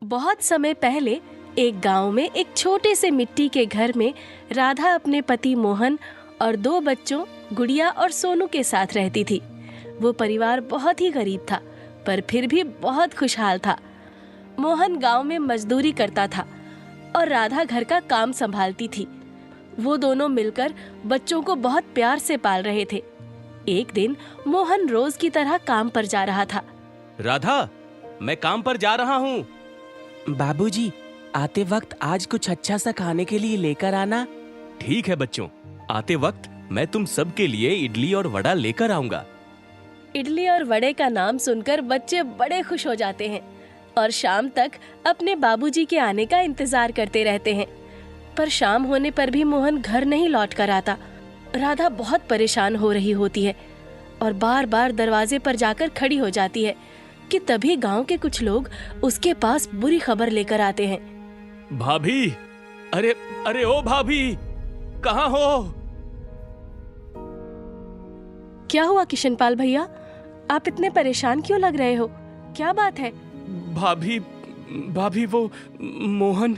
बहुत समय पहले एक गांव में एक छोटे से मिट्टी के घर में राधा अपने पति मोहन और 2 बच्चों गुड़िया और सोनू के साथ रहती थी। वो परिवार बहुत ही गरीब था, पर फिर भी बहुत खुशहाल था। मोहन गांव में मजदूरी करता था और राधा घर का काम संभालती थी। वो दोनों मिलकर बच्चों को बहुत प्यार से पाल रहे थे। एक दिन मोहन रोज की तरह काम पर जा रहा था। राधा, मैं काम पर जा रहा हूँ। बाबूजी, आते वक्त आज कुछ अच्छा सा खाने के लिए लेकर आना। ठीक है बच्चों, आते वक्त मैं तुम सब के लिए इडली और वड़ा लेकर आऊंगा। इडली और वड़े का नाम सुनकर बच्चे बड़े खुश हो जाते हैं और शाम तक अपने बाबूजी के आने का इंतजार करते रहते हैं। पर शाम होने पर भी मोहन घर नहीं लौट कर आता। राधा बहुत परेशान हो रही होती है और बार बार दरवाजे पर जाकर खड़ी हो जाती है कि तभी गांव के कुछ लोग उसके पास बुरी खबर लेकर आते हैं। भाभी, अरे अरे ओ भाभी, कहाँ हो? क्या हुआ किशनपाल भैया, आप इतने परेशान क्यों लग रहे हो? क्या बात है? भाभी वो मोहन।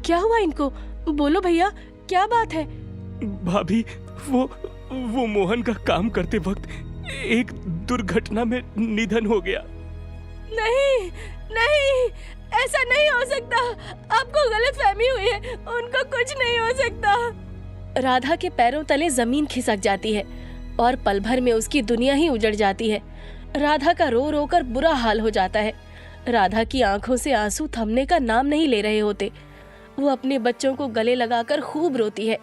क्या हुआ इनको? बोलो भैया, क्या बात है? भाभी, वो मोहन का काम करते वक्त एक दुर्घटना में निधन हो गया। नहीं नहीं, ऐसा नहीं हो सकता। आपको गलतफहमी हुई है, उनको कुछ नहीं हो सकता। राधा के पैरों तले जमीन खिसक जाती है और पल भर में उसकी दुनिया ही उजड़ जाती है। राधा का रो रो कर बुरा हाल हो जाता है। राधा की आंखों से आंसू थमने का नाम नहीं ले रहे होते। वो अपने बच्चों को गले लगाकर खूब रोती है।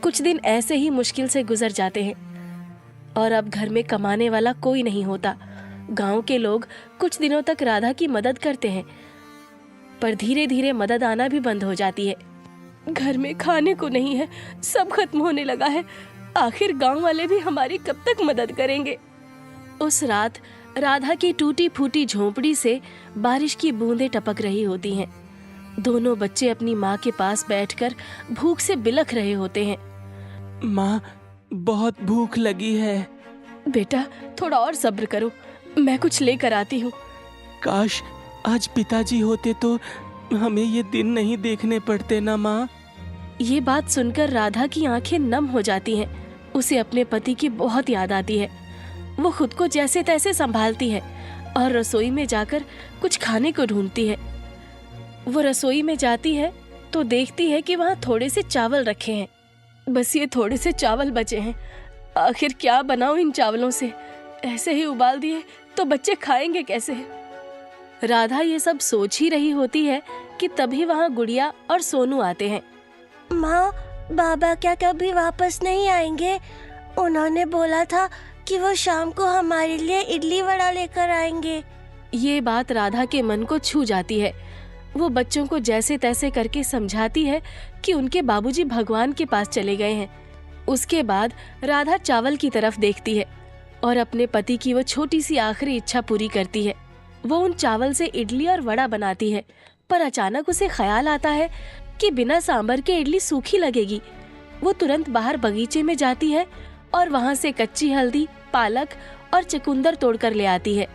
कुछ दिन ऐसे ही मुश्किल से गुजर जाते हैं और अब घर में कमाने वाला कोई नहीं होता। गांव के लोग कुछ दिनों तक राधा की मदद करते हैं, पर धीरे धीरे मदद आना भी बंद हो जाती है। घर में खाने को नहीं है, सब खत्म होने लगा है। आखिर गांव वाले भी हमारी कब तक मदद करेंगे? उस रात राधा की टूटी फूटी झोंपड़ी से बारिश की बूंदें टपक रही होती हैं। दोनों बच्चे अपनी माँ के पास बैठकर भूख से बिलख रहे होते हैं। माँ, बहुत भूख लगी है। बेटा, थोड़ा और सब्र करो, मैं कुछ लेकर आती हूँ। काश आज पिताजी होते तो हमें ये दिन नहीं देखने पड़ते ना माँ। ये बात सुनकर राधा की आंखें नम हो जाती हैं। उसे अपने पति की बहुत याद आती है। वो खुद को जैसे तैसे संभालती है और रसोई में जाकर कुछ खाने को ढूंढती है। वो रसोई में जाती है तो देखती है कि वहाँ थोड़े से चावल रखे हैं। बस ये थोड़े से चावल बचे हैं। आखिर क्या बनाऊं इन चावलों से? ऐसे ही उबाल दिए तो बच्चे खाएंगे कैसे? राधा ये सब सोच ही रही होती है कि तभी वहाँ गुड़िया और सोनू आते हैं। माँ, बाबा क्या कभी वापस नहीं आएंगे? उन्होंने बोला था कि वो शाम को हमारे लिए इडली वड़ा लेकर आएंगे। ये बात राधा के मन को छू जाती है। वो बच्चों को जैसे तैसे करके समझाती है कि उनके बाबूजी भगवान के पास चले गए हैं। उसके बाद राधा चावल की तरफ देखती है और अपने पति की वो छोटी सी आखिरी इच्छा पूरी करती है। वो उन चावल से इडली और वड़ा बनाती है, पर अचानक उसे ख्याल आता है कि बिना सांभर के इडली सूखी लगेगी। वो तुरंत बाहर बगीचे में जाती है और वहाँ से कच्ची हल्दी, पालक और चुकंदर तोड़कर ले आती है।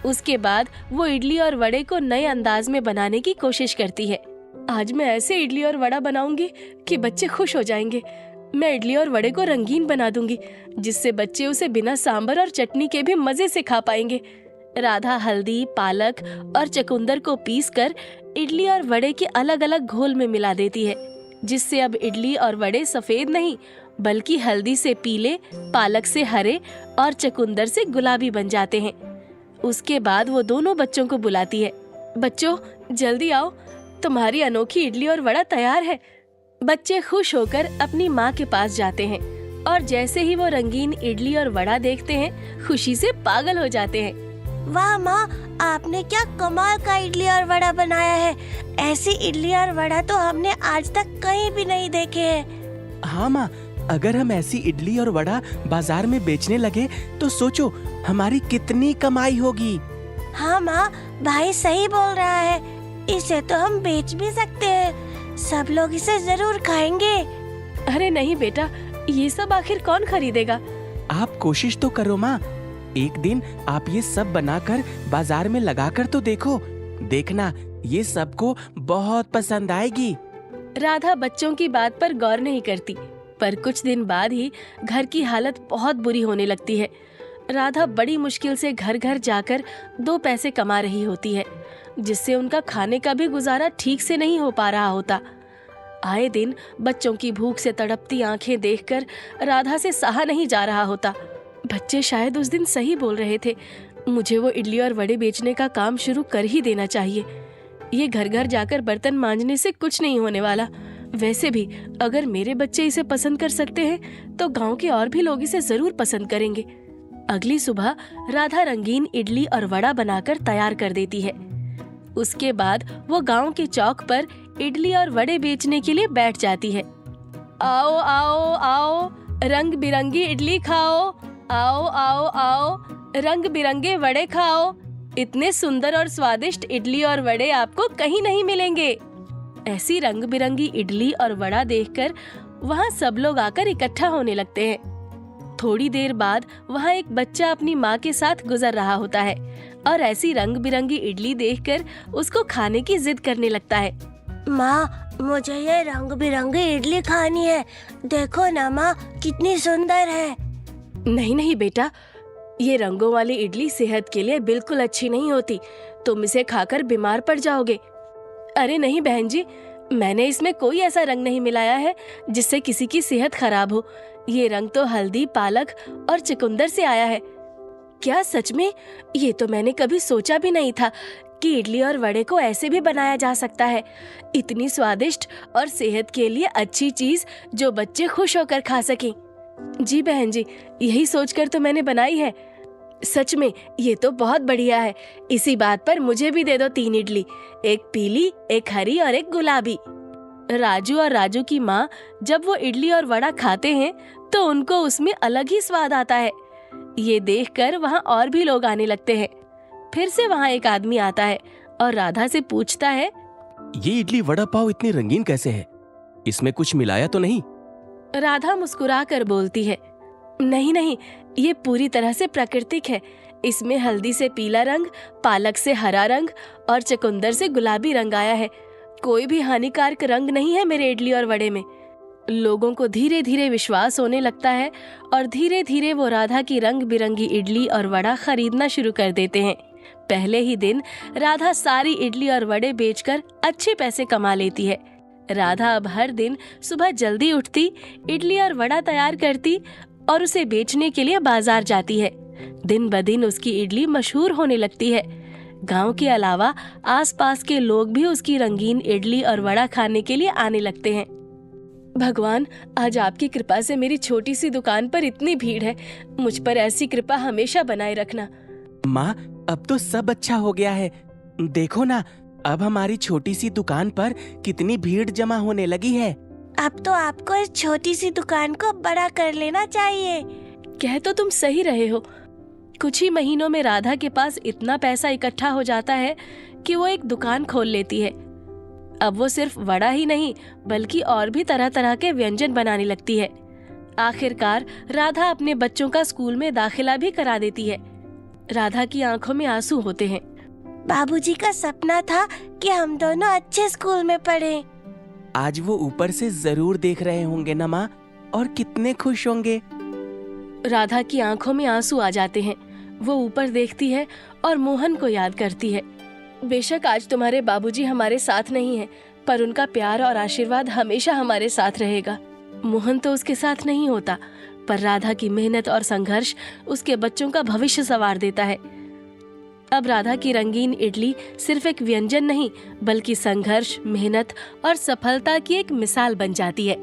उसके बाद वो इडली और वड़े को नए अंदाज में बनाने की कोशिश करती है। आज मैं ऐसे इडली और वड़ा बनाऊंगी कि बच्चे खुश हो जाएंगे। मैं इडली और वड़े को रंगीन बना दूंगी, जिससे बच्चे उसे बिना सांभर और चटनी के भी मजे से खा पाएंगे। राधा हल्दी, पालक और चुकंदर को पीसकर इडली और वड़े के अलग अलग घोल में मिला देती है, जिससे अब इडली और वड़े सफेद नहीं बल्कि हल्दी से पीले, पालक से हरे और चुकंदर से गुलाबी बन जाते हैं। उसके बाद वो दोनों बच्चों को बुलाती है। बच्चों, जल्दी आओ, तुम्हारी अनोखी इडली और वड़ा तैयार है। बच्चे खुश होकर अपनी माँ के पास जाते हैं और जैसे ही वो रंगीन इडली और वड़ा देखते हैं, खुशी से पागल हो जाते हैं। वाह माँ, आपने क्या कमाल का इडली और वड़ा बनाया है। ऐसी इडली और वड़ा तो हमने आज तक कहीं भी नहीं देखे हैं। हाँ माँ, अगर हम ऐसी इडली और वड़ा बाजार में बेचने लगे तो सोचो हमारी कितनी कमाई होगी। हाँ माँ, भाई सही बोल रहा है। इसे तो हम बेच भी सकते हैं, सब लोग इसे जरूर खाएंगे। अरे नहीं बेटा, ये सब आखिर कौन खरीदेगा? आप कोशिश तो करो माँ। एक दिन आप ये सब बनाकर बाजार में लगाकर तो देखो, देखना ये सबको बहुत पसंद आएगी। राधा बच्चों की बात पर गौर नहीं करती, पर कुछ दिन बाद ही घर की हालत बहुत बुरी होने लगती है। राधा बड़ी मुश्किल से घर घर जाकर 2 पैसे कमा रही होती है, जिससे उनका खाने का भी गुजारा ठीक से नहीं हो पा रहा होता। आए दिन बच्चों की भूख से तड़पती आंखें देखकर राधा से सहा नहीं जा रहा होता। बच्चे शायद उस दिन सही बोल रहे थे, मुझे वो इडली और वड़े बेचने का काम शुरू कर ही देना चाहिए। ये घर घर जाकर बर्तन मांजने से कुछ नहीं होने वाला। वैसे भी अगर मेरे बच्चे इसे पसंद कर सकते हैं तो गांव के और भी लोग इसे जरूर पसंद करेंगे। अगली सुबह राधा रंगीन इडली और वड़ा बनाकर तैयार कर देती है। उसके बाद वो गांव के चौक पर इडली और वड़े बेचने के लिए बैठ जाती है। आओ आओ आओ, रंग बिरंगी इडली खाओ, आओ आओ आओ, रंग बिरंगे वड़े खाओ। इतने सुंदर और स्वादिष्ट इडली और वड़े आपको कहीं नहीं मिलेंगे। ऐसी रंग बिरंगी इडली और वड़ा देखकर वहाँ सब लोग आकर इकट्ठा होने लगते हैं। थोड़ी देर बाद वहाँ एक बच्चा अपनी माँ के साथ गुजर रहा होता है और ऐसी रंग बिरंगी इडली देखकर उसको खाने की जिद करने लगता है। माँ, मुझे ये रंग बिरंगी इडली खानी है। देखो ना माँ, कितनी सुंदर है। नहीं नहीं बेटा, ये रंगों वाली इडली सेहत के लिए बिल्कुल अच्छी नहीं होती। तुम इसे खाकर बीमार पड़ जाओगे। अरे नहीं बहन जी, मैंने इसमें कोई ऐसा रंग नहीं मिलाया है जिससे किसी की सेहत खराब हो। ये रंग तो हल्दी, पालक और चुकंदर से आया है। क्या सच में? ये तो मैंने कभी सोचा भी नहीं था कि इडली और वड़े को ऐसे भी बनाया जा सकता है। इतनी स्वादिष्ट और सेहत के लिए अच्छी चीज जो बच्चे खुश होकर खा सकें। जी बहन जी, यही सोचकर तो मैंने बनाई है। सच में ये तो बहुत बढ़िया है। इसी बात पर मुझे भी दे दो 3 इडली, एक पीली, एक हरी और एक गुलाबी। राजू और राजू की माँ जब वो इडली और वड़ा खाते हैं तो उनको उसमें अलग ही स्वाद आता है। ये देखकर वहाँ और भी लोग आने लगते हैं। फिर से वहाँ एक आदमी आता है और राधा से पूछता है, ये इडली वड़ा पाव इतनी रंगीन कैसे है? इसमें कुछ मिलाया तो नहीं? राधा मुस्कुरा कर बोलती है, नहीं नहीं, ये पूरी तरह से प्राकृतिक है। इसमें हल्दी से पीला रंग, पालक से हरा रंग और चुकंदर से गुलाबी रंग आया है। कोई भी हानिकारक रंग नहीं है मेरे इडली और वड़े में। लोगों को धीरे धीरे विश्वास होने लगता है और धीरे धीरे वो राधा की रंग बिरंगी इडली और वड़ा खरीदना शुरू कर देते हैं। पहले ही दिन राधा सारी इडली और वड़े बेचकर अच्छे पैसे कमा लेती है। राधा अब हर दिन सुबह जल्दी उठती, इडली और वड़ा तैयार करती और उसे बेचने के लिए बाजार जाती है। दिन ब दिन उसकी इडली मशहूर होने लगती है। गांव के अलावा आसपास के लोग भी उसकी रंगीन इडली और वड़ा खाने के लिए आने लगते हैं। भगवान, आज आपकी कृपा से मेरी छोटी सी दुकान पर इतनी भीड़ है। मुझ पर ऐसी कृपा हमेशा बनाए रखना। माँ, अब तो सब अच्छा हो गया है। देखो ना, अब हमारी छोटी सी दुकान पर कितनी भीड़ जमा होने लगी है। अब तो आपको इस छोटी सी दुकान को बड़ा कर लेना चाहिए। कह तो तुम सही रहे हो। कुछ ही महीनों में राधा के पास इतना पैसा इकट्ठा हो जाता है कि वो एक दुकान खोल लेती है। अब वो सिर्फ वड़ा ही नहीं बल्कि और भी तरह तरह के व्यंजन बनाने लगती है। आखिरकार राधा अपने बच्चों का स्कूल में दाखिला भी करा देती है। राधा की आंखों में आंसू होते हैं। बाबूजी का सपना था कि हम दोनों अच्छे स्कूल में पढ़ें। आज वो ऊपर से जरूर देख रहे होंगे ना माँ, और कितने खुश होंगे। राधा की आंखों में आंसू आ जाते हैं। वो ऊपर देखती है और मोहन को याद करती है। बेशक आज तुम्हारे बाबूजी हमारे साथ नहीं हैं, पर उनका प्यार और आशीर्वाद हमेशा हमारे साथ रहेगा। मोहन तो उसके साथ नहीं होता, पर राधा की मेहनत और संघर्ष उसके बच्चों का भविष्य संवार देता है। अब राधा की रंगीन इडली सिर्फ एक व्यंजन नहीं बल्कि संघर्ष, मेहनत और सफलता की एक मिसाल बन जाती है।